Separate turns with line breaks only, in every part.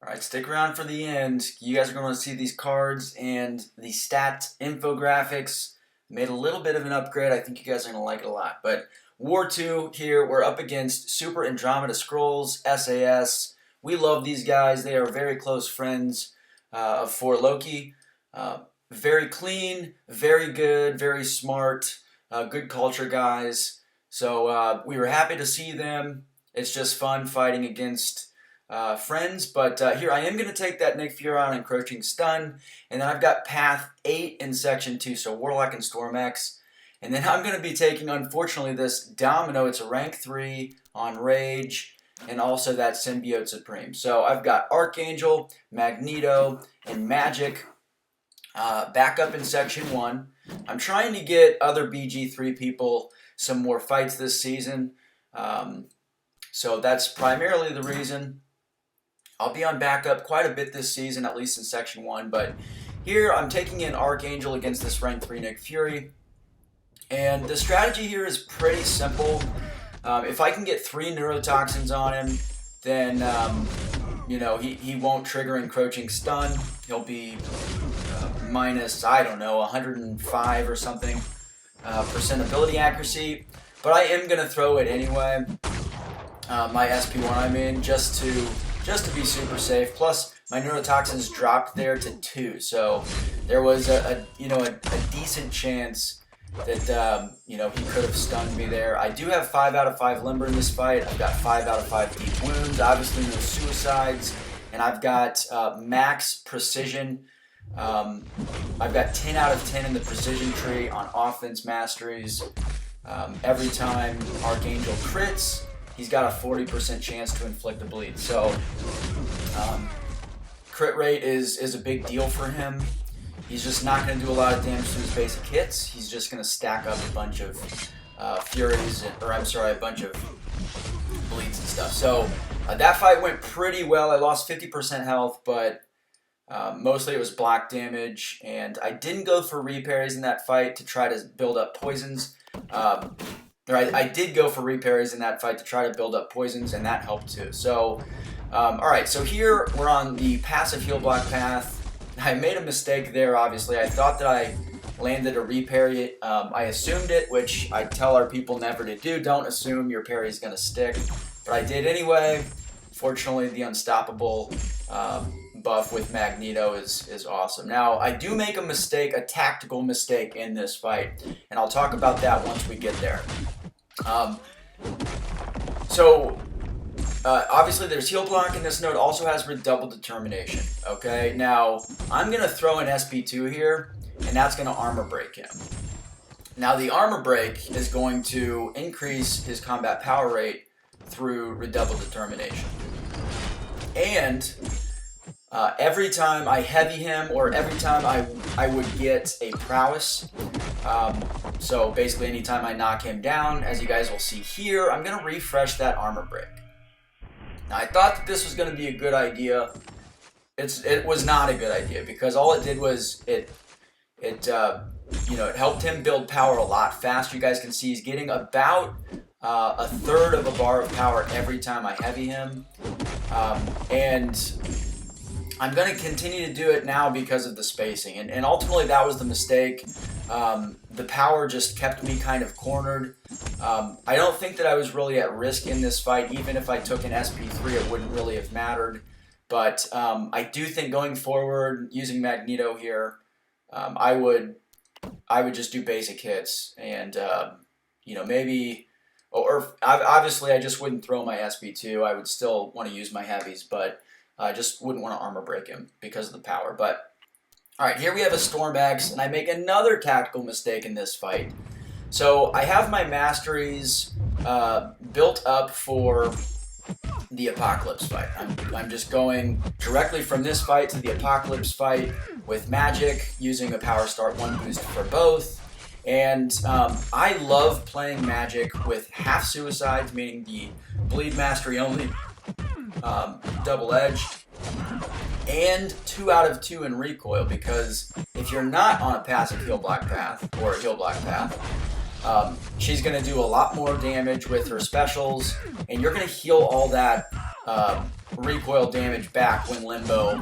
Alright, stick around for the end. You guys are going to see these cards and the stat infographics. Made a little bit of an upgrade. I think you guys are going to like it a lot. But War 2 here, we're up against Super Andromeda Scrolls, SAS. We love these guys. They are very close friends of For Loki. Very clean, very good, very smart, good culture guys. So we were happy to see them. It's just fun fighting against friends. But here I am going to take that Nick Fury on encroaching stun. And then I've got Path 8 in Section 2, so Warlock and Storm X. And then I'm going to be taking, unfortunately, this Domino. It's a rank 3 on Rage. And also that Symbiote Supreme. So I've got Archangel, Magneto, and Magik back up in Section 1. I'm trying to get other BG3 people some more fights this season. So that's primarily the reason. I'll be on backup quite a bit this season, at least in Section 1. But here I'm taking in Archangel against this rank 3 Nick Fury. And the strategy here is pretty simple. If I can get 3 neurotoxins on him, then you know, he won't trigger encroaching stun. He'll be minus, I don't know, 105 or something percent ability accuracy. But I am gonna throw it anyway. My SP1 I'm in just to be super safe. Plus my neurotoxins dropped there to 2, so there was a decent chance that you know, he could have stunned me there. I do have 5 out of 5 limber in this fight. I've got 5 out of 5 deep wounds. Obviously no suicides, and I've got max precision. I've got 10 out of 10 in the precision tree on offense masteries. Every time Archangel crits, he's got a 40% chance to inflict a bleed. So crit rate is a big deal for him. He's just not going to do a lot of damage to his basic hits. He's just going to stack up a bunch of furies, or I'm sorry, a bunch of bleeds and stuff. So that fight went pretty well. I lost 50% health, but mostly it was block damage. And I didn't go for reparries in that fight to try to build up poisons. I did go for reparries in that fight to try to build up poisons, and that helped too. So, alright, so here we're on the passive heal block path. I made a mistake there, obviously. I thought that I landed a reparry. I assumed it, which I tell our people never to do. Don't assume your parry is going to stick. But I did anyway. Fortunately, the unstoppable buff with Magneto is awesome. Now, I do make a mistake, a tactical mistake in this fight. And I'll talk about that once we get there. Obviously there's heal block, and this node also has redoubled determination. Okay, now I'm going to throw an SP2 here, and that's going to armor break him. Now the armor break is going to increase his combat power rate through redoubled determination. And every time I heavy him, or every time I would get a prowess, so basically anytime I knock him down, as you guys will see here, I'm going to refresh that armor break. Now, I thought that this was going to be a good idea. It was not a good idea, because all it did was it helped him build power a lot faster. You guys can see he's getting about a third of a bar of power every time I heavy him, and I'm going to continue to do it now because of the spacing, and ultimately that was the mistake. The power just kept me kind of cornered. I don't think that I was really at risk in this fight. Even if I took an SP3, it wouldn't really have mattered. But I do think going forward, using Magneto here, I would just do basic hits, and maybe, or obviously I just wouldn't throw my SP2. I would still want to use my heavies, but I just wouldn't want to armor break him because of the power. But alright, here we have a Storm X, and I make another tactical mistake in this fight. So I have my masteries built up for the Apocalypse fight. I'm just going directly from this fight to the Apocalypse fight with Magik, using a Power Start 1 boost for both. And I love playing Magik with half suicides, meaning the bleed mastery only double edge, and 2 out of 2 in recoil, because if you're not on a passive heal block path, or a heal block path, she's going to do a lot more damage with her specials, and you're going to heal all that recoil damage back when Limbo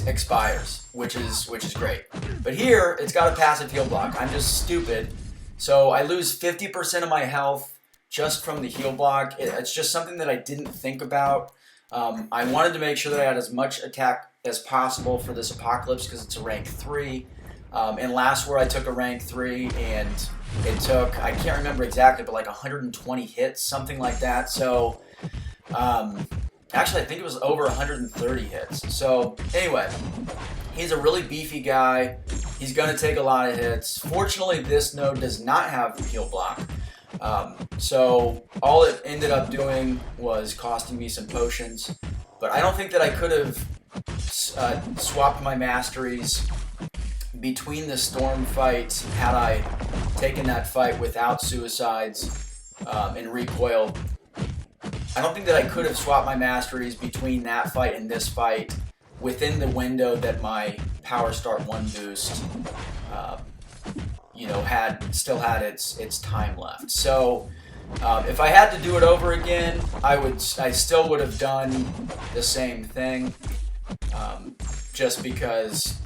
expires, which is great. But here, it's got a passive heal block. I'm just stupid. So I lose 50% of my health just from the heal block. It's just something that I didn't think about. I wanted to make sure that I had as much attack as possible for this Apocalypse because it's a rank 3. And last war I took a rank 3 and it took, I can't remember exactly, but like 120 hits, something like that. So, actually I think it was over 130 hits. So anyway, he's a really beefy guy. He's going to take a lot of hits. Fortunately, this node does not have heal block. So all it ended up doing was costing me some potions. But I don't think that I could have swapped my masteries between the Storm fight had I taken that fight without suicides and recoil. I don't think that I could have swapped my masteries between that fight and this fight within the window that my Power Start 1 boost still had its time left. So if I had to do it over again, I still would have done the same thing, just because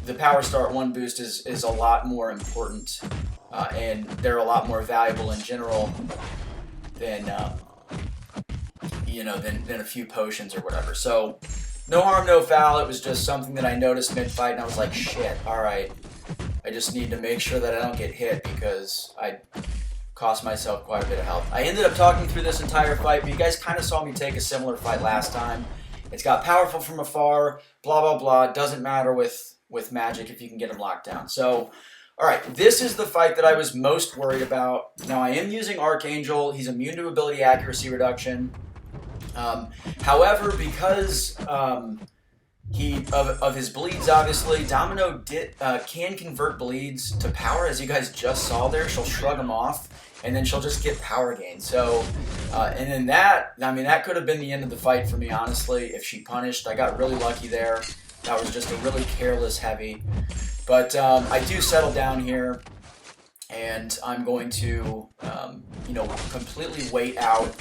the Power Start 1 boost is a lot more important, and they're a lot more valuable in general than than a few potions or whatever. So no harm, no foul. It was just something that I noticed mid-fight, and I was like, shit, alright. I just need to make sure that I don't get hit because I cost myself quite a bit of health. I ended up talking through this entire fight, but you guys kind of saw me take a similar fight last time. It's got powerful from afar, blah, blah, blah. Doesn't matter with Magik if you can get him locked down. So, alright, this is the fight that I was most worried about. Now, I am using Archangel. He's immune to ability accuracy reduction. However, because of his bleeds, obviously, Domino can convert bleeds to power, as you guys just saw there. She'll shrug them off, and then she'll just get power gain. So, and then that could have been the end of the fight for me, honestly, if she punished. I got really lucky there. That was just a really careless heavy. But I do settle down here, and I'm going to, completely wait out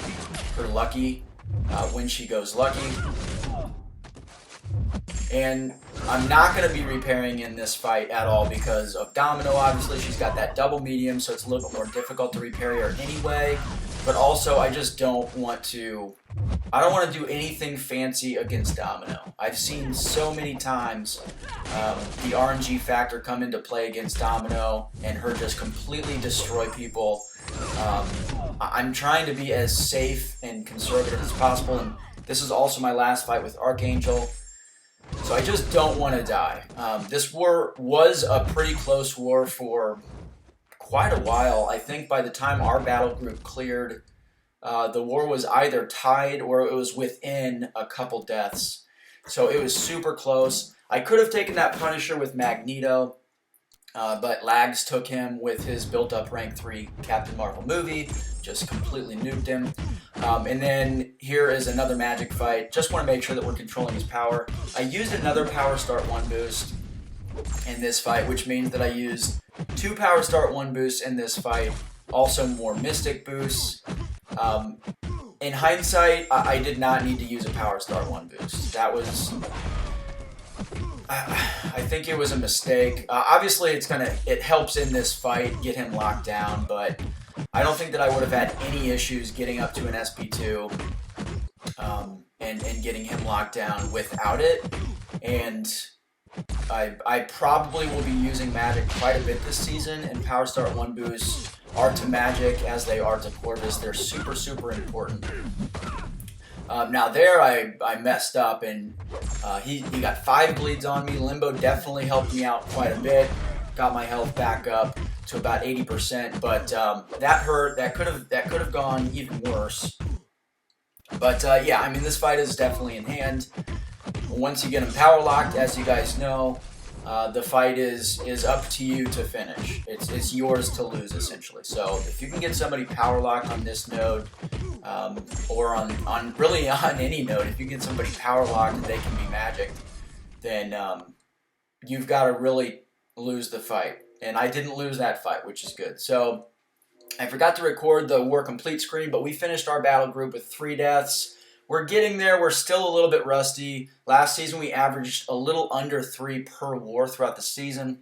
her lucky when she goes lucky. And I'm not going to be repairing in this fight at all because of Domino, obviously. She's got that double medium, so it's a little bit more difficult to repair her anyway. But also, I just don't want to... I don't want to do anything fancy against Domino. I've seen so many times the RNG factor come into play against Domino and her just completely destroy people. I'm trying to be as safe and conservative as possible, and this is also my last fight with Archangel. So I just don't want to die. This war was a pretty close war for quite a while. I think by the time our battle group cleared, the war was either tied or it was within a couple deaths. So it was super close. I could have taken that Punisher with Magneto, but Lags took him with his built-up rank 3 Captain Marvel movie. Just completely nuked him. And then here is another Magik fight. Just want to make sure that we're controlling his power. I used another Power Start 1 boost in this fight, which means that I used 2 Power Start 1 boosts in this fight. Also more Mystic boosts. In hindsight, I did not need to use a Power Start 1 boost. That was... I think it was a mistake. Obviously, it helps in this fight get him locked down, but I don't think that I would have had any issues getting up to an SP2 and getting him locked down without it. And I probably will be using Magik quite a bit this season, and Power Start 1 boosts are to Magik as they are to Corvus. They're super, super important. Now there I messed up, and he got 5 bleeds on me. Limbo definitely helped me out quite a bit. Got my health back up to about 80%, but that hurt. That could have gone even worse. But yeah, I mean, this fight is definitely in hand. Once you get him power locked, as you guys know, the fight is up to you to finish. It's yours to lose, essentially. So if you can get somebody power locked on this node, or on really on any node, if you get somebody power locked and they can be Magik, then you've got to really lose the fight. And I didn't lose that fight, which is good. So I forgot to record the war complete screen, but we finished our battle group with 3 deaths. we're getting there. We're still a little bit rusty. Last season we averaged a little under 3 per war throughout the season,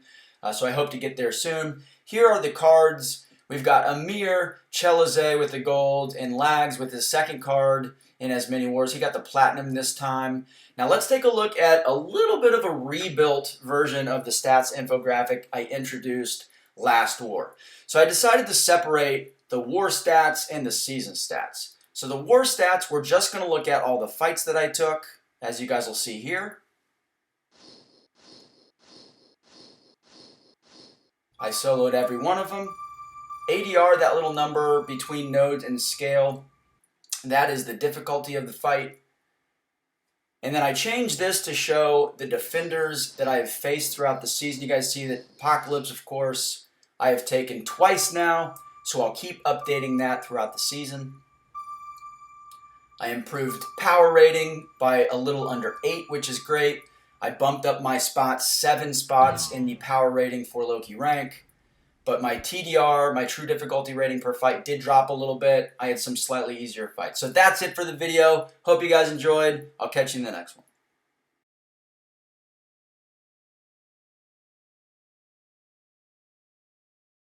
so I hope to get there soon. Here are the cards. We've got Amir Chelize with the gold and Lags with his second card in as many wars. He got the platinum this time. Now let's take a look at a little bit of a rebuilt version of the stats infographic I introduced last war. So I decided to separate the war stats and the season stats. So the war stats, we're just going to look at all the fights that I took, as you guys will see here. I soloed every one of them. ADR, that little number between nodes and scale, that is the difficulty of the fight. And then I changed this to show the defenders that I have faced throughout the season. You guys see that Apocalypse, of course, I have taken twice now, so I'll keep updating that throughout the season. I improved power rating by a little under 8, which is great. I bumped up my spots 7 spots in the power rating for Loki rank. But my TDR, my true difficulty rating per fight, did drop a little bit. I had some slightly easier fights. So that's it for the video. Hope you guys enjoyed. I'll catch you in the next one.